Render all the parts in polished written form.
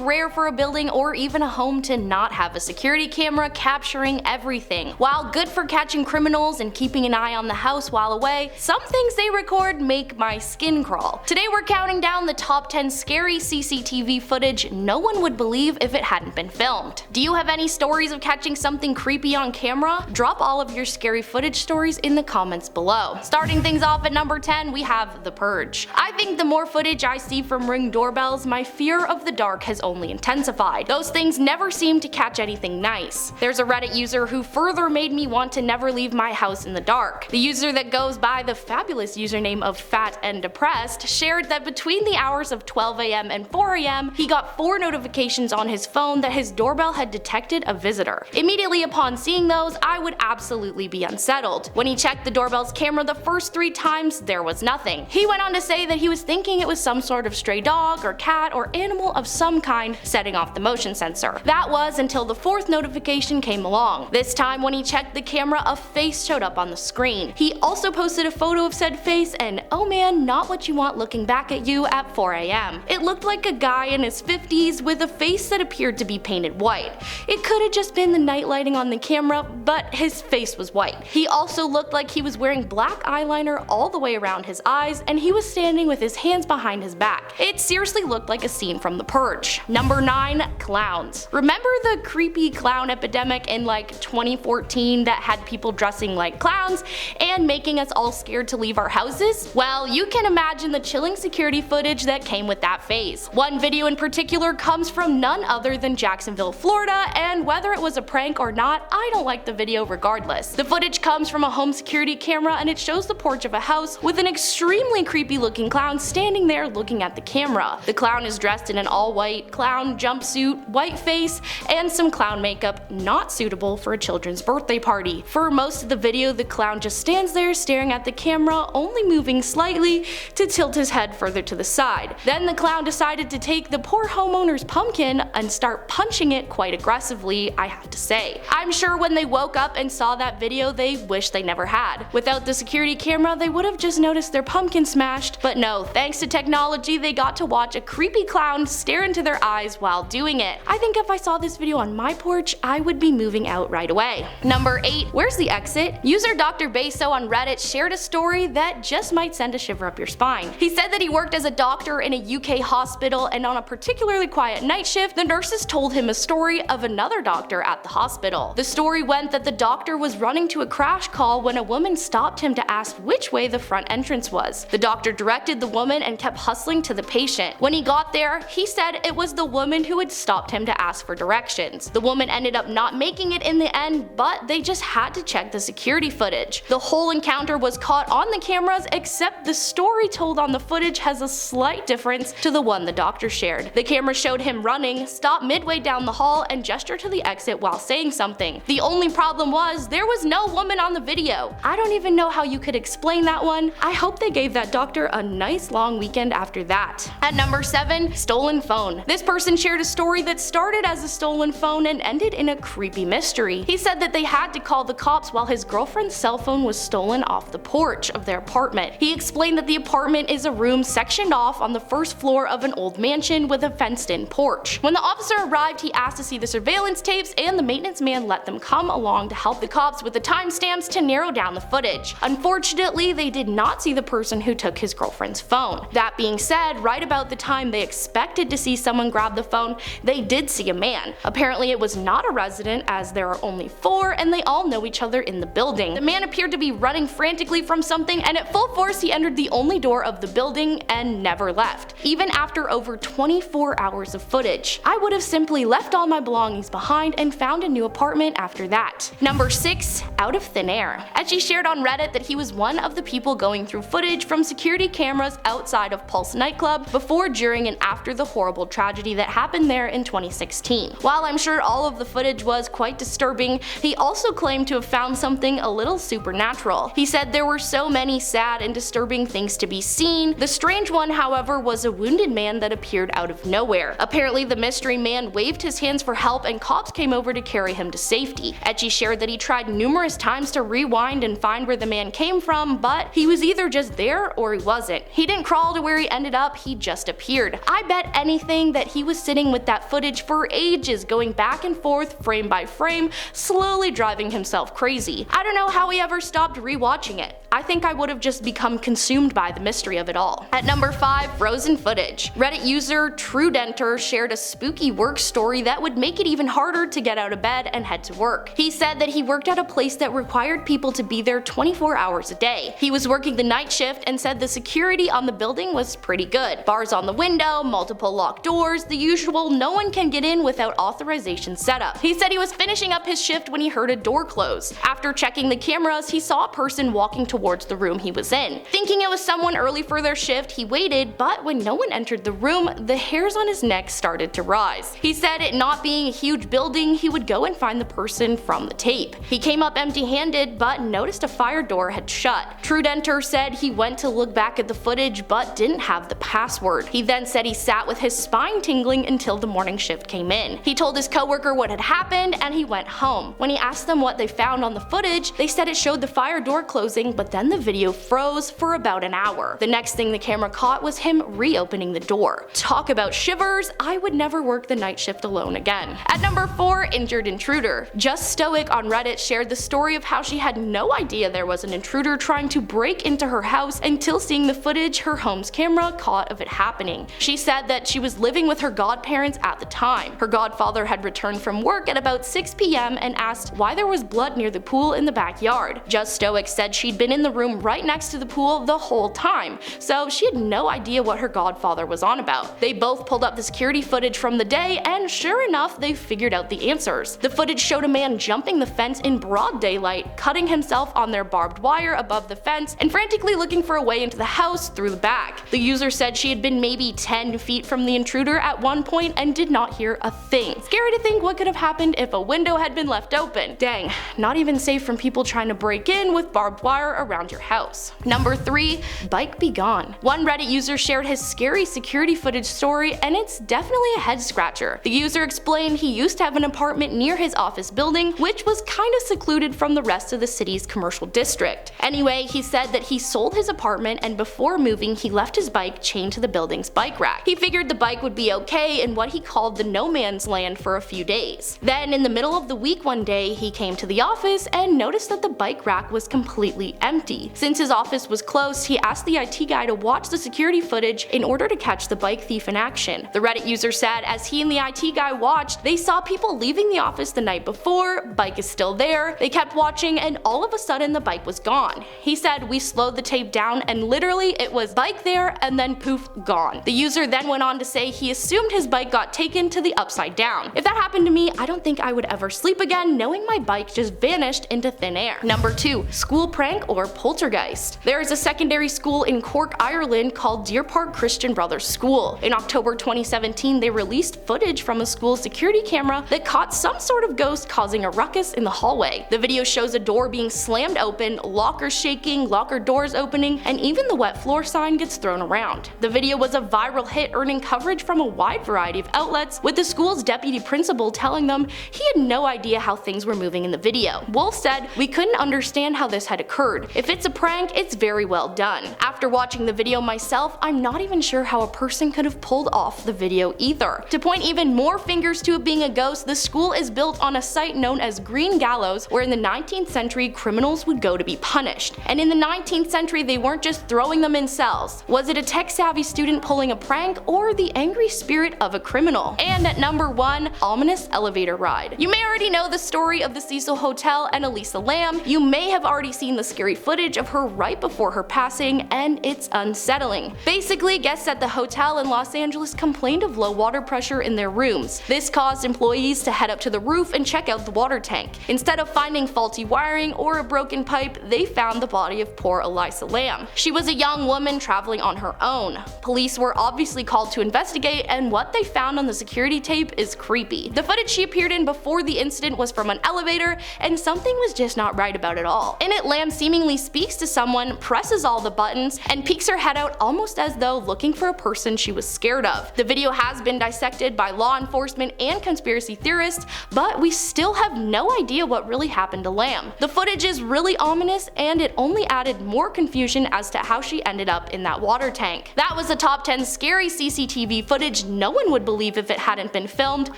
rare for a building or even a home to not have a security camera capturing everything. While good for catching criminals and keeping an eye on the house while away, some things they record make my skin crawl. Today we're counting down the top 10 scary CCTV footage no one would believe if it hadn't been filmed. Do you have any stories of catching something creepy on camera? Drop all of your scary footage stories in the comments below. Starting things off at number 10, we have The Purge. I think the more footage I see from Ring doorbells, my fear of the dark has only intensified. Those things never seem to catch anything nice. There's a Reddit user who further made me want to never leave my house in the dark. The user that goes by the fabulous username of Fat and Depressed shared that between the hours of 12 AM and 4 AM, he got 4 notifications on his phone that his doorbell had detected a visitor. Immediately upon seeing those, I would absolutely be unsettled. When he checked the doorbell's camera the first 3 times, there was nothing. He went on to say that he was thinking it was some sort of stray dog or cat or animal of some kind setting off the motion sensor. That was until the 4th notification came along. This time when he checked the camera, a face showed up on the screen. He also posted a photo of said face, and oh man, not what you want looking back at you at 4 AM. It looked like a guy in his 50s with a face that appeared to be painted white. It could have just been the night lighting on the camera, but his face was white. He also looked like he was wearing black eyeliner all the way around his eyes, and he was standing with his hands behind his back. It seriously looked like a scene from The Purge. Number 9. Clowns. Remember the creepy clown epidemic in like 2014 that had people dressing like clowns and making us all scared to leave our houses? Well, you can imagine the chilling security footage that came with that phase. One video in particular comes from none other than Jacksonville, Florida, and whether it was a prank or not, I don't like the video regardless. The footage comes from a home security camera and it shows the porch of a house with an extremely creepy looking clown standing there looking at the camera. The clown is dressed in an all-white clown jumpsuit, white face, and some clown makeup not suitable for a children's birthday party. For most of the video, the clown just stands there staring at the camera, only moving slightly to tilt his head further to the side. Then the clown decided to take the poor homeowner's pumpkin and start punching it quite aggressively, I have to say. I'm sure when they woke up and saw that video, they wished they never had. Without the security camera, they would have just noticed their pumpkin smashed, but no, thanks to technology, they got to watch a creepy clown stare into their eyes while doing it. I think if I saw this video on my porch, I would be moving out right away. Number 8. Where's the exit? User Dr. Beso on Reddit shared a story that just might send a shiver up your spine. He said that he worked as a doctor in a UK hospital, and on a particularly quiet night shift, the nurses told him a story of another doctor at the hospital. The story went that the doctor was running to a crash call when a woman stopped him to ask which way the front entrance was. The doctor directed the woman and kept hustling to the patient. When he got there, he said it was the woman who had stopped him to ask for directions. The woman ended up not making it in the end, but they just had to check the security footage. The whole encounter was caught on the cameras, except the story told on the footage has a slight difference to the one the doctor shared. The camera showed him running, stop midway down the hall, and gesture to the exit while saying something. The only problem was there was no woman on the video. I don't even know how you could explain that one. I hope they gave that doctor a nice long weekend after that. At number 7, stolen phone. This person shared a story that started as a stolen phone and ended in a creepy mystery. He said that they had to call the cops while his girlfriend's cell phone was stolen off the porch of their apartment. He explained that the apartment is a room sectioned off on the first floor of an old mansion with a fenced-in porch. When the officer arrived, he asked to see the surveillance tapes, and the maintenance man let them come along to help the cops with the timestamps to narrow down the footage. Unfortunately, they did not see the person who took his girlfriend's phone. That being said, right about the time they expected to see someone grab the phone, they did see a man. Apparently it was not a resident, as there are only 4 and they all know each other in the building. The man appeared to be running frantically from something, and at full force he entered the only door of the building and never left. Even after over 24 hours of footage. I would have simply left all my belongings behind and found a new apartment after that. Number 6. Out of thin air. Etchy shared on Reddit that he was one of the people going through footage from security cameras outside of Pulse nightclub before, during, and after the horrible tragedy that happened there in 2016. While I'm sure all of the footage was quite disturbing, he also claimed to have found something a little supernatural. He said there were so many sad and disturbing things to be seen. The strange one, however, was a wounded man that appeared out of nowhere. Apparently the mystery man waved his hands for help and cops came over to carry him to safety. Etchy shared that he tried numerous times to rewind and find where the man came from, but he was either just there or he wasn't. He didn't crawl to where he ended up, he just appeared. I bet anything that he was sitting with that footage for ages, going back and forth, frame by frame, slowly driving himself crazy. I don't know how he ever stopped rewatching it. I think I would have just become consumed by the mystery of it all. At number 5, frozen footage. Reddit user Intruder shared a spooky work story that would make it even harder to get out of bed and head to work. He said that he worked at a place that required people to be there 24 hours a day. He was working the night shift and said the security on the building was pretty good. Bars on the window, multiple locked doors, the usual no one can get in without authorization setup. He said he was finishing up his shift when he heard a door close. After checking the cameras, he saw a person walking towards the room he was in. Thinking it was someone early for their shift, he waited, but when no one entered the room, the hairs on his neck started to rise. He said it not being a huge building, he would go and find the person from the tape. He came up empty-handed, but noticed a fire door had shut. Intruder said he went to look back at the footage but didn't have the password. He then said he sat with his spine tingling until the morning shift came in. He told his coworker what had happened and he went home. When he asked them what they found on the footage, they said it showed the fire door closing, but then the video froze for about an hour. The next thing the camera caught was him reopening the door. Talk about shivers, I would never work the night shift alone again. At number 4, injured intruder. Just Stoic on Reddit shared the story of how she had no idea there was an intruder trying to break into her house until seeing the footage her home's camera caught of it happening. She said that she was living with her godparents at the time. Her godfather had returned from work at about 6 p.m. and asked why there was blood near the pool in the backyard. Just Stoic said she'd been in the room right next to the pool the whole time, so she had no idea what her godfather was on about. They both pulled up the security footage from the day, and sure enough, they figured out the answers. The footage showed a man jumping the fence in broad daylight, cutting himself on their barbed wire above the fence, and frantically looking for a way into the house through the back. The user said she had been maybe 10 feet from the intruder at one point and did not hear a thing. Scary to think what could have happened if a window had been left open. Dang, not even safe from people trying to break in with barbed wire around your house. Number 3, bike be gone. One Reddit user shared his scary security footage story, and it's definitely a head scratcher. The user explained he used to have an apartment near his office building, which was kinda secluded from the rest of the city's commercial district. Anyway, he said that he sold his apartment and before moving he left his bike chained to the building's bike rack. He figured the bike would be okay in what he called the no man's land for a few days. Then in the middle of the week one day, he came to the office and noticed that the bike rack was completely empty. Since his office was close, he asked the IT guy to watch the security footage in order to catch the bike thief in action. The Reddit user said as he and the IT guy watched, they saw people leaving the office the night before, bike is still there, they kept watching, and all of a sudden the bike was gone. He said we slowed the tape down and literally it was bike there and then poof, gone. The user then went on to say he assumed his bike got taken to the upside down. If that happened to me, I don't think I would ever sleep again knowing my bike just vanished into thin air. Number 2, school prank or poltergeist. There is a secondary school in Cork, Ireland called Deer Park Christian Brothers School. In October 2017, they released footage from a school security camera that caught some sort of ghost causing a ruckus in the hallway. The video shows a door being slammed open, lockers shaking, locker doors opening, and even the wet floor sign gets thrown around. The video was a viral hit, earning coverage from a wide variety of outlets, with the school's deputy principal telling them he had no idea how things were moving in the video. Wolf said, "We couldn't understand how this had occurred. If it's a prank, it's very well done." After watching the video myself, I'm not even sure how a person could have pulled off the video either. To point even more fingers to it being a ghost, the school is built on a site known as Green Gallows, where in the 19th century criminals would go to be punished. And in the 19th century they weren't just throwing them in cells. Was it a tech-savvy student pulling a prank or the angry spirit of a criminal? And at number 1, ominous elevator ride. You may already know the story of the Cecil Hotel and Elisa Lam. You may have already seen the scary footage of her right before her passing, and it's unsettling. Basically, guests at the hotel in Los Angeles complained of low water pressure in their rooms. This caused employees to head up to the roof and check out the water tank. Instead of finding faulty wiring or a broken pipe, they found the body of poor Elisa Lam. She was a young woman traveling on her own. Police were obviously called to investigate, and what they found on the security tape is creepy. The footage she appeared in before the incident was from an elevator, and something was just not right about it all. In it, Lam seemingly speaks to someone, presses all the buttons, and peeks her head out almost as though looking for a person she was scared of. The video has been dissected by law enforcement and conspiracy theorists, but we still have no idea what really happened to Lam. The footage is really ominous, and it only added more confusion as to how she ended up in that water tank. That was the top 10 scary CCTV footage footage no one would believe if it hadn't been filmed.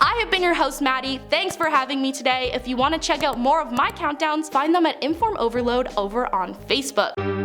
I have been your host, Maddie. Thanks for having me today. If you want to check out more of my countdowns, find them at Inform Overload over on Facebook.